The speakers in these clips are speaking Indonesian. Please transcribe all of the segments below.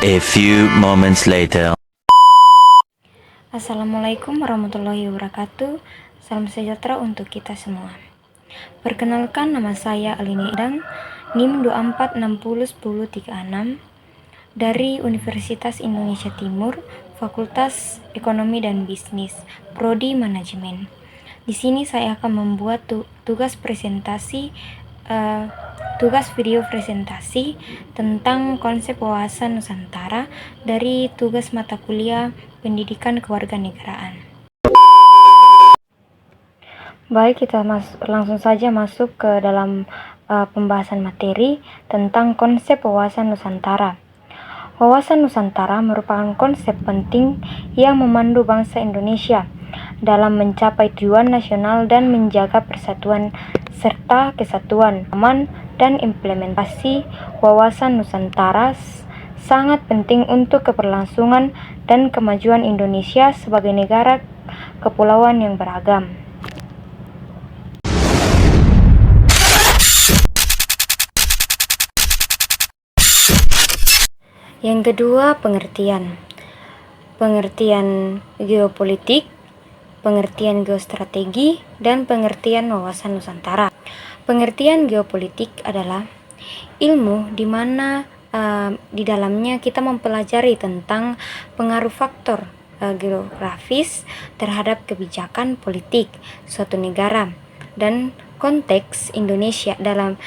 A few moments later. Assalamualaikum warahmatullahi wabarakatuh. Salam sejahtera untuk kita semua. Perkenalkan, nama saya Alini Edang, NIM 24601036 dari Universitas Indonesia Timur, Fakultas Ekonomi dan Bisnis, Prodi Manajemen. Di sini saya akan membuat tugas video presentasi tentang konsep wawasan Nusantara dari tugas mata kuliah Pendidikan Kewarganegaraan. Baik, kita langsung saja masuk ke dalam pembahasan materi tentang konsep wawasan Nusantara. Wawasan Nusantara merupakan konsep penting yang memandu bangsa Indonesia dalam mencapai tujuan nasional dan menjaga persatuan serta kesatuan. Aman dan implementasi wawasan Nusantara sangat penting untuk keberlangsungan dan kemajuan Indonesia sebagai negara kepulauan yang beragam. Yang kedua, pengertian geopolitik, pengertian geostrategi, dan pengertian wawasan Nusantara. Pengertian geopolitik adalah ilmu di mana di dalamnya kita mempelajari tentang pengaruh faktor geografis terhadap kebijakan politik suatu negara dan konteks Indonesia. Dalam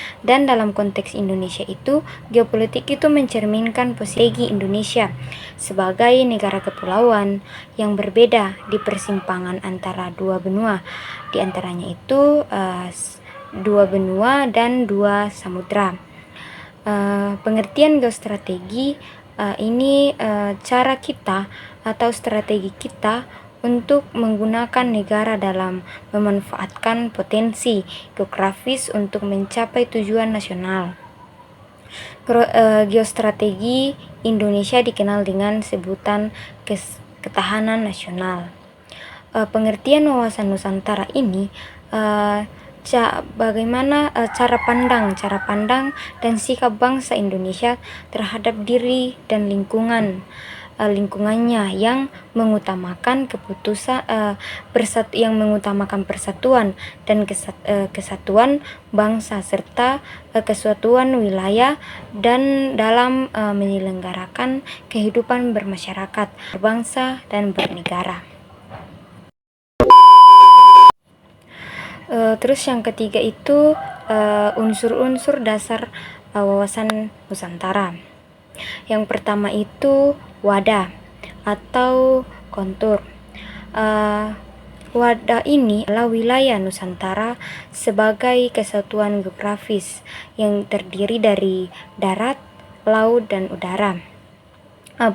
konteks Indonesia itu, geopolitik itu mencerminkan posisi Indonesia sebagai negara kepulauan yang berbeda di persimpangan antara dua benua, di antaranya itu dua benua dan dua samudra. Pengertian geostrategi ini cara kita atau strategi kita untuk menggunakan negara dalam memanfaatkan potensi geografis untuk mencapai tujuan nasional. Geostrategi Indonesia dikenal dengan sebutan ketahanan nasional. Pengertian wawasan Nusantara ini bagaimana cara pandang dan sikap bangsa Indonesia terhadap diri dan lingkungannya yang mengutamakan persatuan dan kesatuan bangsa serta kesatuan wilayah dan dalam menyelenggarakan kehidupan bermasyarakat, berbangsa dan bernegara. Terus yang ketiga itu unsur-unsur dasar wawasan Nusantara. Yang pertama itu wadah atau kontur. Wadah ini adalah wilayah Nusantara sebagai kesatuan geografis yang terdiri dari darat, laut, dan udara.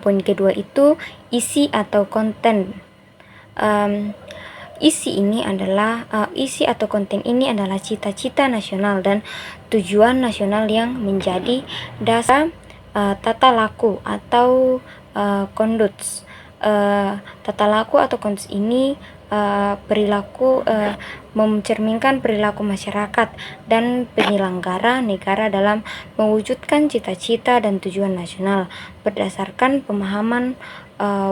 Poin kedua itu isi atau konten. Isi atau konten ini adalah cita-cita nasional dan tujuan nasional yang menjadi dasar tata laku atau conduits. Tata laku atau conduits ini mencerminkan perilaku masyarakat dan penyelenggara negara dalam mewujudkan cita-cita dan tujuan nasional berdasarkan pemahaman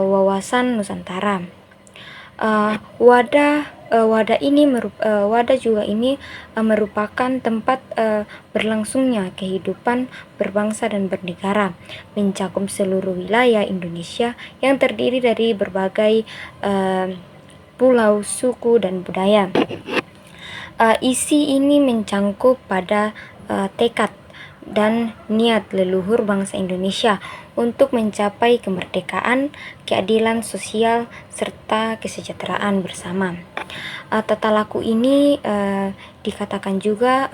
wawasan Nusantara. Wadah juga ini merupakan tempat berlangsungnya kehidupan berbangsa dan bernegara, mencakup seluruh wilayah Indonesia yang terdiri dari berbagai pulau, suku, dan budaya. Isi ini mencangkup pada tekad dan niat leluhur bangsa Indonesia untuk mencapai kemerdekaan, keadilan sosial, serta kesejahteraan bersama. Tata laku ini dikatakan juga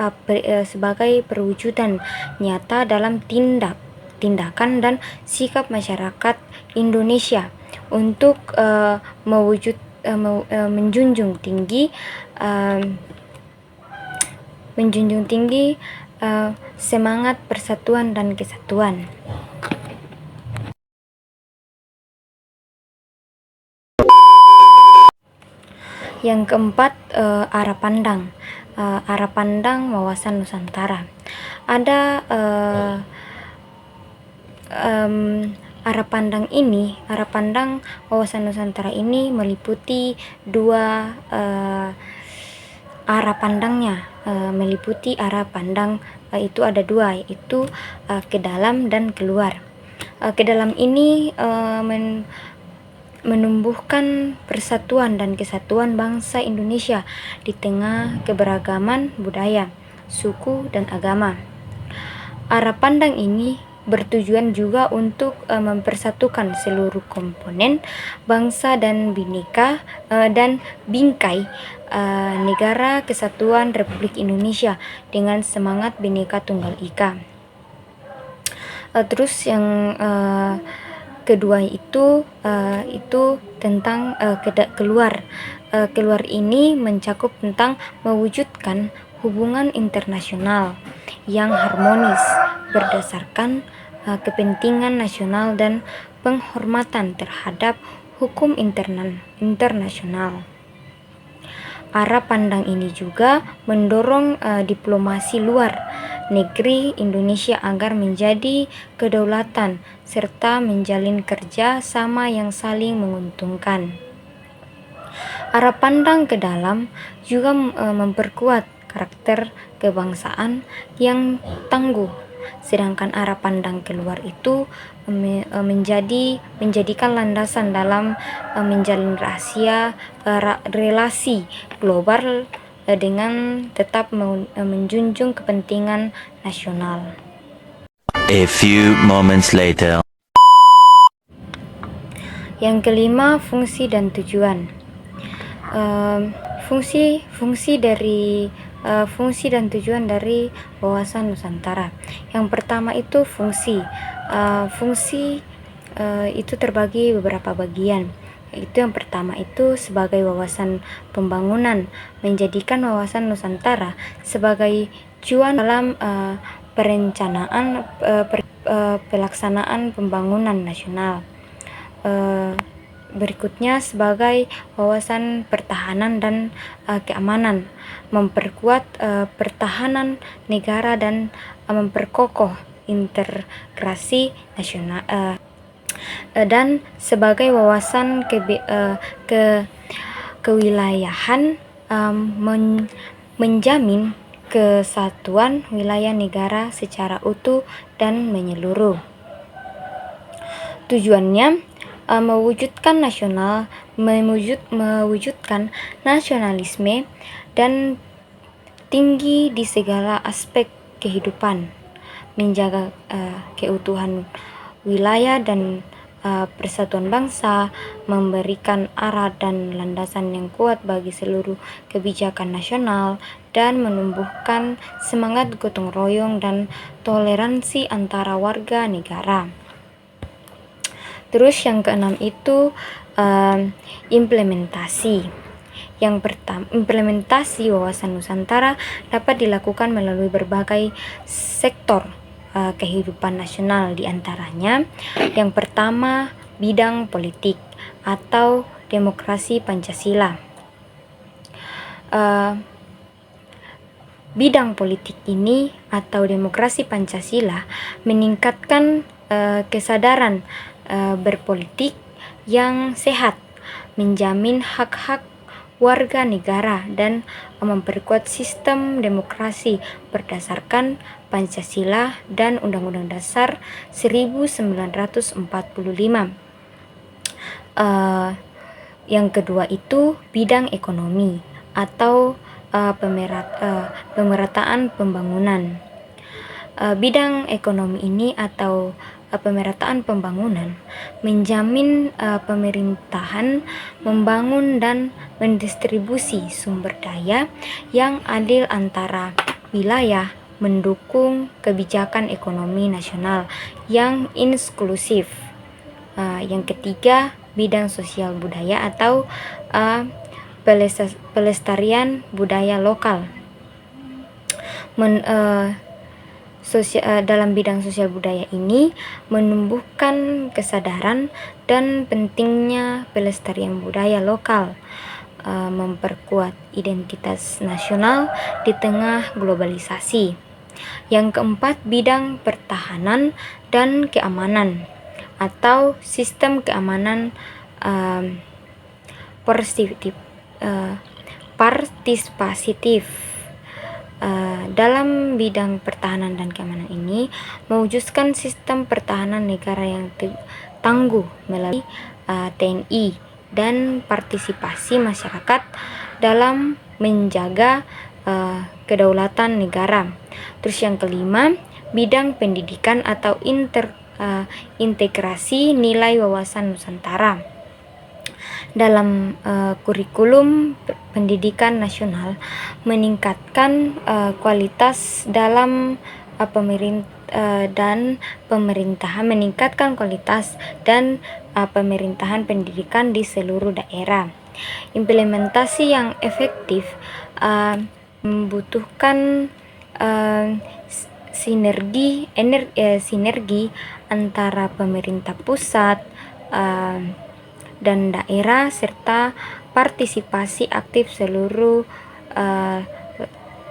sebagai perwujudan nyata dalam tindakan dan sikap masyarakat Indonesia untuk menjunjung tinggi semangat persatuan dan kesatuan. Yang keempat, arah pandang wawasan Nusantara. Ada arah pandang wawasan Nusantara ini meliputi dua arah pandangnya, meliputi arah pandang itu ada dua, yaitu ke dalam dan keluar. Ke dalam ini menumbuhkan persatuan dan kesatuan bangsa Indonesia di tengah keberagaman budaya, suku, dan agama. Arah pandang ini bertujuan juga untuk mempersatukan seluruh komponen bangsa dan bingkai negara kesatuan Republik Indonesia dengan semangat Bhinneka Tunggal Ika. Terus yang kedua itu tentang keluar. Keluar ini mencakup tentang mewujudkan hubungan internasional yang harmonis berdasarkan kepentingan nasional dan penghormatan terhadap hukum internasional. Arah pandang ini juga mendorong diplomasi luar negeri Indonesia agar menjadi kedaulatan serta menjalin kerja sama yang saling menguntungkan. Arah pandang ke dalam juga memperkuat karakter kebangsaan yang tangguh, sedangkan arah pandang keluar itu menjadikan landasan dalam menjalin relasi global dengan tetap menjunjung kepentingan nasional. A few moments later. Yang kelima, fungsi dan tujuan. Fungsi dan tujuan dari wawasan Nusantara. Yang pertama itu fungsi. Itu terbagi beberapa bagian. Yaitu yang pertama itu sebagai wawasan pembangunan, menjadikan wawasan Nusantara sebagai acuan dalam perencanaan pelaksanaan pembangunan nasional. Berikutnya sebagai wawasan pertahanan dan keamanan, memperkuat pertahanan negara dan memperkokoh integrasi nasional, dan sebagai wawasan kewilayahan, menjamin kesatuan wilayah negara secara utuh dan menyeluruh. Tujuannya mewujudkan nasionalisme dan tinggi di segala aspek kehidupan, menjaga keutuhan wilayah dan persatuan bangsa, memberikan arah dan landasan yang kuat bagi seluruh kebijakan nasional, dan menumbuhkan semangat gotong royong dan toleransi antara warga negara. Terus yang keenam itu implementasi. Yang pertama, implementasi wawasan Nusantara dapat dilakukan melalui berbagai sektor kehidupan nasional, diantaranya yang pertama bidang politik atau demokrasi Pancasila. Bidang politik ini atau demokrasi Pancasila meningkatkan kesadaran berpolitik yang sehat, menjamin hak-hak warga negara, dan memperkuat sistem demokrasi berdasarkan Pancasila dan Undang-Undang Dasar 1945. Yang kedua itu bidang ekonomi atau pemerataan pembangunan. Bidang ekonomi ini atau pemerataan pembangunan menjamin pemerintahan membangun dan mendistribusi sumber daya yang adil antara wilayah, mendukung kebijakan ekonomi nasional yang inklusif. Yang ketiga, bidang sosial budaya atau pelestarian budaya lokal. Dalam bidang sosial budaya ini menumbuhkan kesadaran dan pentingnya pelestarian budaya lokal, memperkuat identitas nasional di tengah globalisasi. Yang keempat, bidang pertahanan dan keamanan atau sistem keamanan partisipatif. Dalam bidang pertahanan dan keamanan ini, mewujudkan sistem pertahanan negara yang tangguh melalui TNI dan partisipasi masyarakat dalam menjaga kedaulatan negara. Terus yang kelima, bidang pendidikan atau integrasi nilai wawasan Nusantara. Dalam kurikulum pendidikan nasional, meningkatkan kualitas dalam pemerintahan pendidikan di seluruh daerah. Implementasi yang efektif membutuhkan sinergi antara pemerintah pusat dan daerah serta partisipasi aktif seluruh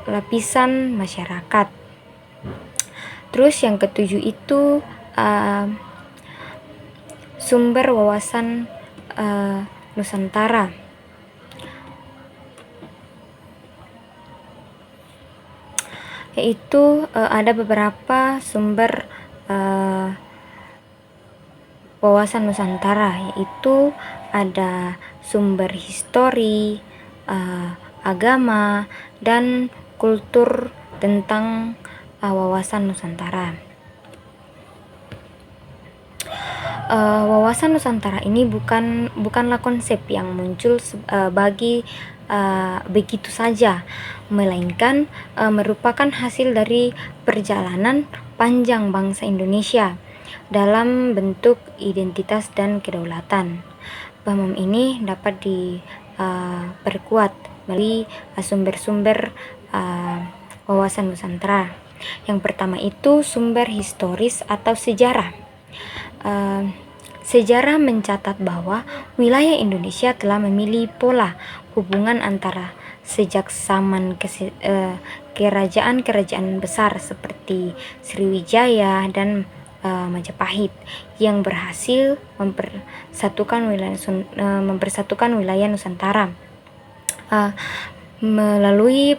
lapisan masyarakat. Terus yang ketujuh itu sumber wawasan Nusantara. Yaitu ada beberapa sumber wawasan Nusantara, yaitu ada sumber histori, agama, dan kultur tentang wawasan Nusantara. Wawasan Nusantara ini bukanlah konsep yang muncul begitu saja, melainkan merupakan hasil dari perjalanan panjang bangsa Indonesia dalam bentuk identitas dan kedaulatan. Paham ini dapat diperkuat melalui sumber-sumber wawasan Nusantara. Yang pertama itu sumber historis atau sejarah. Sejarah mencatat bahwa wilayah Indonesia telah memilih pola hubungan antara sejak zaman kerajaan-kerajaan besar seperti Sriwijaya dan Majapahit yang berhasil mempersatukan wilayah Nusantara melalui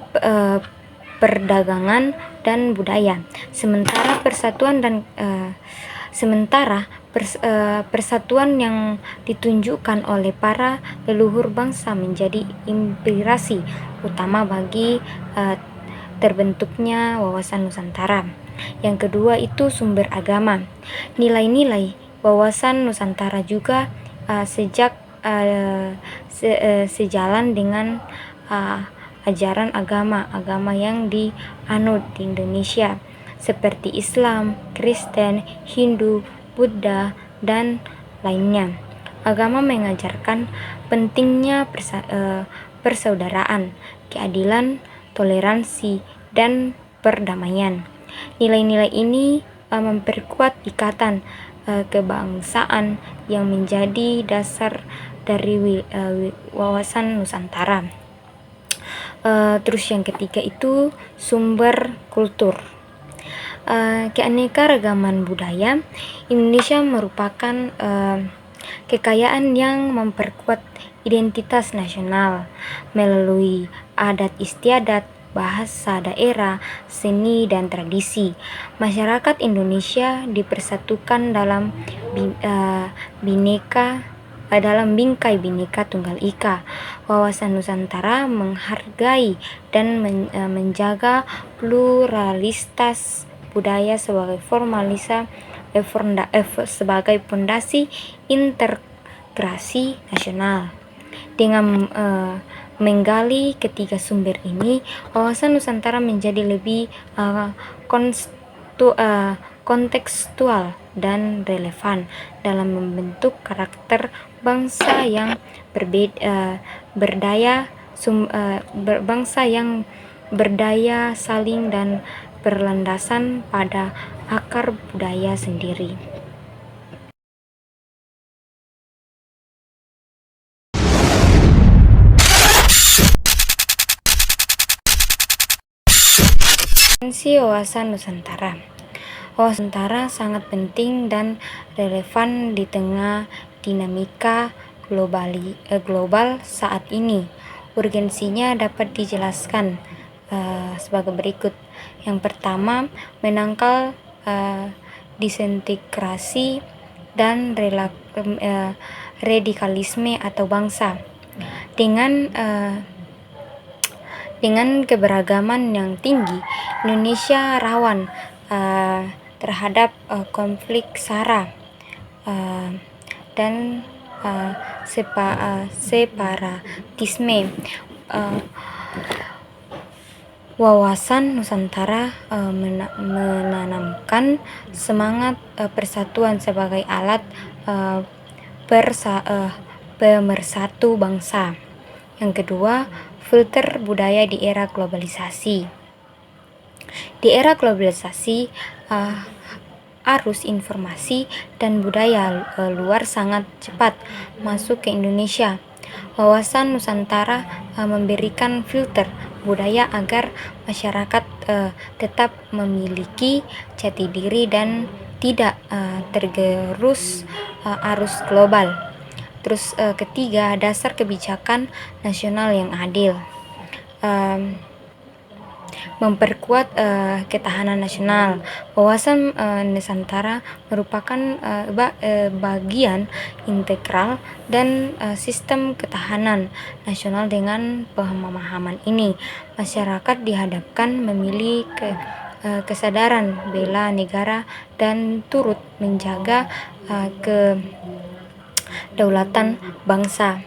perdagangan dan budaya. Sementara persatuan yang ditunjukkan oleh para leluhur bangsa menjadi inspirasi utama bagi terbentuknya wawasan Nusantara. Yang kedua itu sumber agama. Nilai-nilai wawasan Nusantara juga sejalan dengan ajaran agama yang dianut di Indonesia seperti Islam, Kristen, Hindu, Buddha, dan lainnya. Agama mengajarkan pentingnya persaudaraan, keadilan, toleransi, dan perdamaian. Nilai-nilai ini memperkuat ikatan kebangsaan yang menjadi dasar dari wawasan Nusantara. Terus yang ketiga itu sumber kultur. Keanekaragaman budaya Indonesia merupakan kekayaan yang memperkuat identitas nasional melalui adat istiadat, bahasa daerah, seni, dan tradisi. Masyarakat Indonesia dipersatukan dalam bingkai Bhinneka Tunggal Ika. Wawasan Nusantara menghargai dan menjaga pluralitas budaya sebagai fondasi integrasi nasional. Dengan menggali ketiga sumber ini, wawasan Nusantara menjadi lebih kontekstual dan relevan dalam membentuk karakter bangsa yang berdaya saling dan berlandasan pada akar budaya sendiri. Fungsi wawasan Nusantara. Wawasan Nusantara sangat penting dan relevan di tengah dinamika global saat ini. Urgensinya dapat dijelaskan sebagai berikut. Yang pertama, menangkal disintegrasi dan radikalisme atau bangsa. Dengan keberagaman yang tinggi, Indonesia rawan terhadap konflik SARA dan separatisme. Wawasan Nusantara menanamkan semangat persatuan sebagai alat pemersatu bangsa. Yang kedua, filter budaya di era globalisasi. Di era globalisasi, arus informasi dan budaya luar sangat cepat masuk ke Indonesia. Wawasan Nusantara memberikan filter budaya agar masyarakat tetap memiliki jati diri dan tidak tergerus arus global. Terus ketiga, dasar kebijakan nasional yang adil. Memperkuat ketahanan nasional. Wawasan Nusantara merupakan bagian integral dan sistem ketahanan nasional. Dengan pemahaman ini, masyarakat dihadapkan memiliki kesadaran bela negara dan turut menjaga kedaulatan bangsa.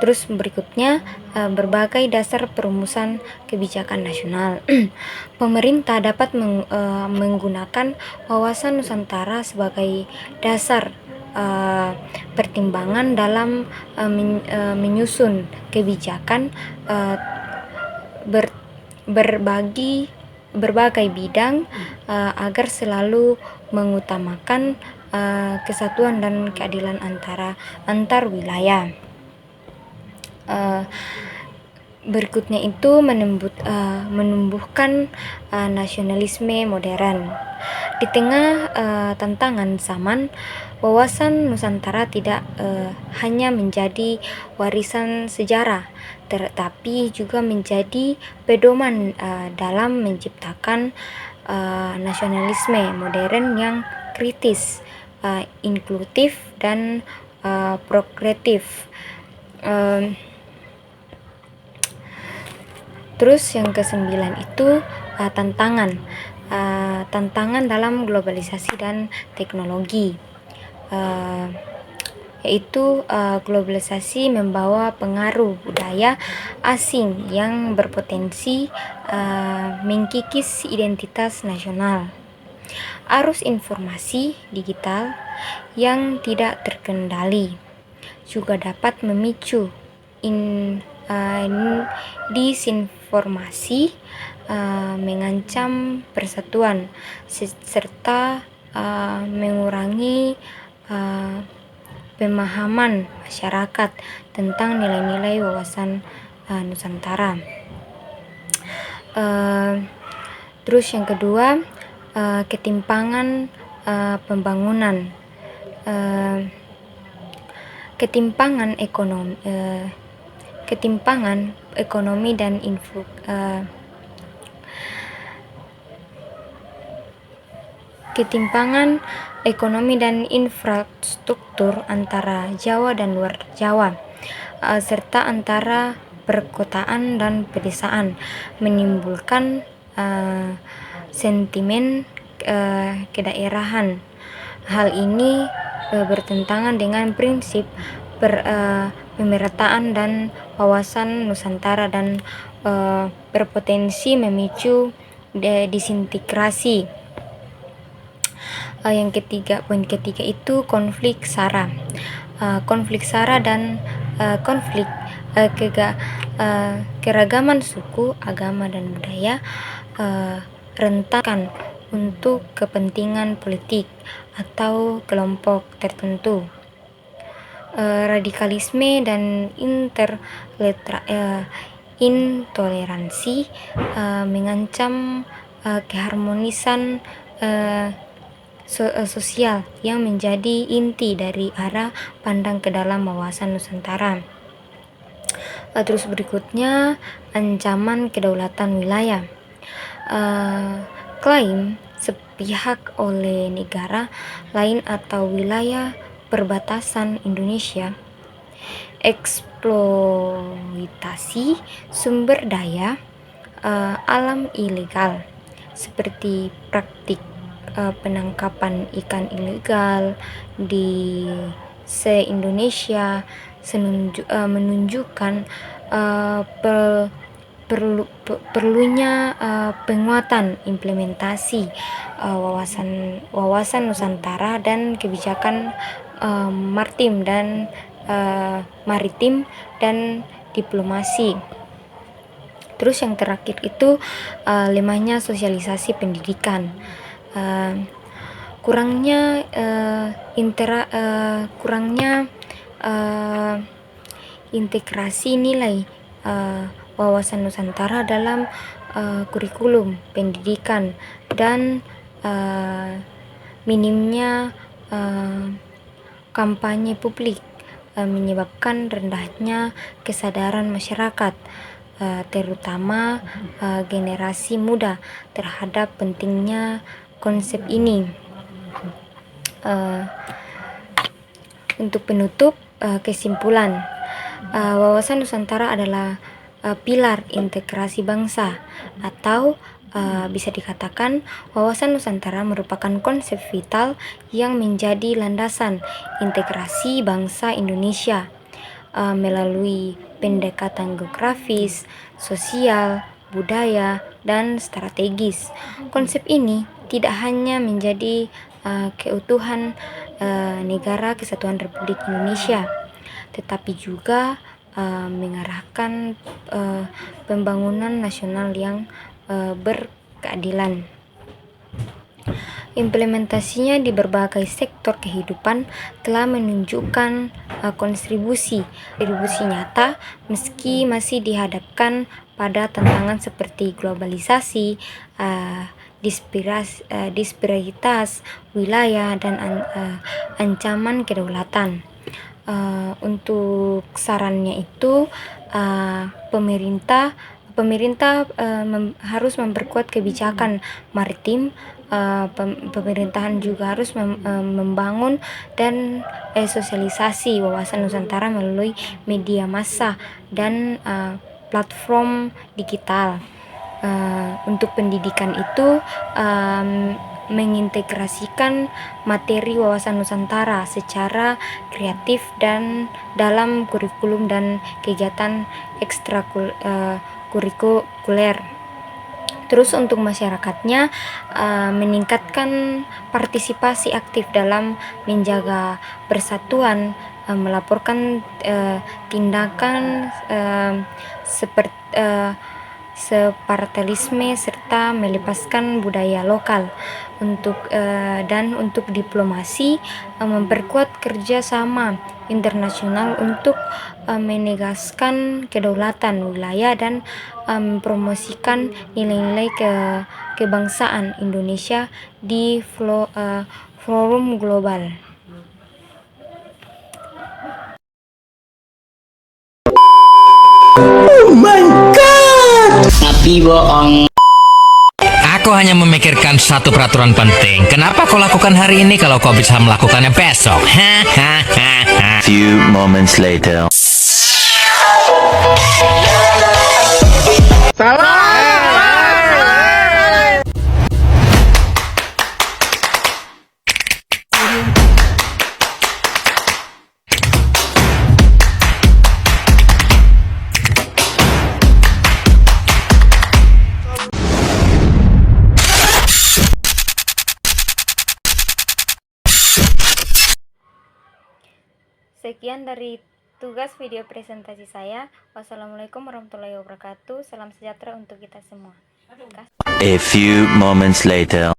Terus berikutnya, berbagai dasar perumusan kebijakan nasional. Pemerintah dapat menggunakan wawasan Nusantara sebagai dasar pertimbangan dalam menyusun kebijakan berbagai bidang agar selalu mengutamakan kesatuan dan keadilan antar wilayah. Berikutnya itu menumbuhkan nasionalisme modern. Di tengah tantangan zaman, wawasan Nusantara tidak hanya menjadi warisan sejarah, tetapi juga menjadi pedoman dalam menciptakan nasionalisme modern yang kritis, inklusif, dan progresif. Terus yang ke-9 itu tantangan dalam globalisasi dan teknologi, yaitu globalisasi membawa pengaruh budaya asing yang berpotensi mengkikis identitas nasional. Arus informasi digital yang tidak terkendali juga dapat memicu disinformasi, mengancam persatuan, serta mengurangi pemahaman masyarakat tentang nilai-nilai wawasan Nusantara. Terus yang kedua, ketimpangan pembangunan, ketimpangan ekonomi dan infrastruktur antara Jawa dan luar Jawa, serta antara perkotaan dan pedesaan, menimbulkan sentimen kedaerahan. Hal ini bertentangan dengan prinsip pemerataan dan wawasan Nusantara dan berpotensi memicu disintegrasi. Poin ketiga itu konflik SARA. Konflik SARA dan konflik keragaman suku, agama, dan budaya rentan untuk kepentingan politik atau kelompok tertentu. Radikalisme dan intoleransi mengancam keharmonisan sosial yang menjadi inti dari arah pandang ke dalam wawasan Nusantara. Terus berikutnya, ancaman kedaulatan wilayah. Klaim sepihak oleh negara lain atau wilayah perbatasan Indonesia, eksploitasi sumber daya alam ilegal seperti praktik penangkapan ikan ilegal di se-Indonesia menunjukkan perlunya penguatan implementasi wawasan Nusantara dan kebijakan maritim dan diplomasi. Terus yang terakhir itu lemahnya sosialisasi pendidikan, kurangnya integrasi nilai wawasan Nusantara dalam kurikulum pendidikan, dan minimnya kampanye publik menyebabkan rendahnya kesadaran masyarakat, terutama generasi muda terhadap pentingnya konsep ini. Untuk penutup, kesimpulan, wawasan Nusantara adalah pilar integrasi bangsa, atau bisa dikatakan wawasan Nusantara merupakan konsep vital yang menjadi landasan integrasi bangsa Indonesia melalui pendekatan geografis, sosial, budaya, dan strategis. Konsep ini tidak hanya menjadi keutuhan negara kesatuan Republik Indonesia, tetapi juga mengarahkan pembangunan nasional yang berkeadilan. Implementasinya di berbagai sektor kehidupan telah menunjukkan kontribusi nyata, meski masih dihadapkan pada tantangan seperti globalisasi, disparitas wilayah, dan ancaman kedaulatan. Untuk sarannya itu, pemerintah harus memperkuat kebijakan maritim. Pemerintahan juga harus membangun dan sosialisasi wawasan Nusantara melalui media massa dan platform digital. Untuk pendidikan itu, mengintegrasikan materi wawasan Nusantara secara kreatif dan dalam kurikulum dan kegiatan ekstrakurikuler. Terus untuk masyarakatnya, meningkatkan partisipasi aktif dalam menjaga persatuan, melaporkan tindakan separatisme, serta melepaskan budaya lokal. Untuk diplomasi, memperkuat kerjasama internasional untuk menegaskan kedaulatan wilayah dan mempromosikan nilai-nilai kebangsaan Indonesia di forum global. Oh my God! Nabi bohong. Aku hanya memikirkan satu peraturan penting. Kenapa kau lakukan hari ini kalau kau bisa melakukannya besok? Few moments later. Sekian dari tugas video presentasi saya. Wassalamualaikum warahmatullahi wabarakatuh. Salam sejahtera untuk kita semua. A few moments later.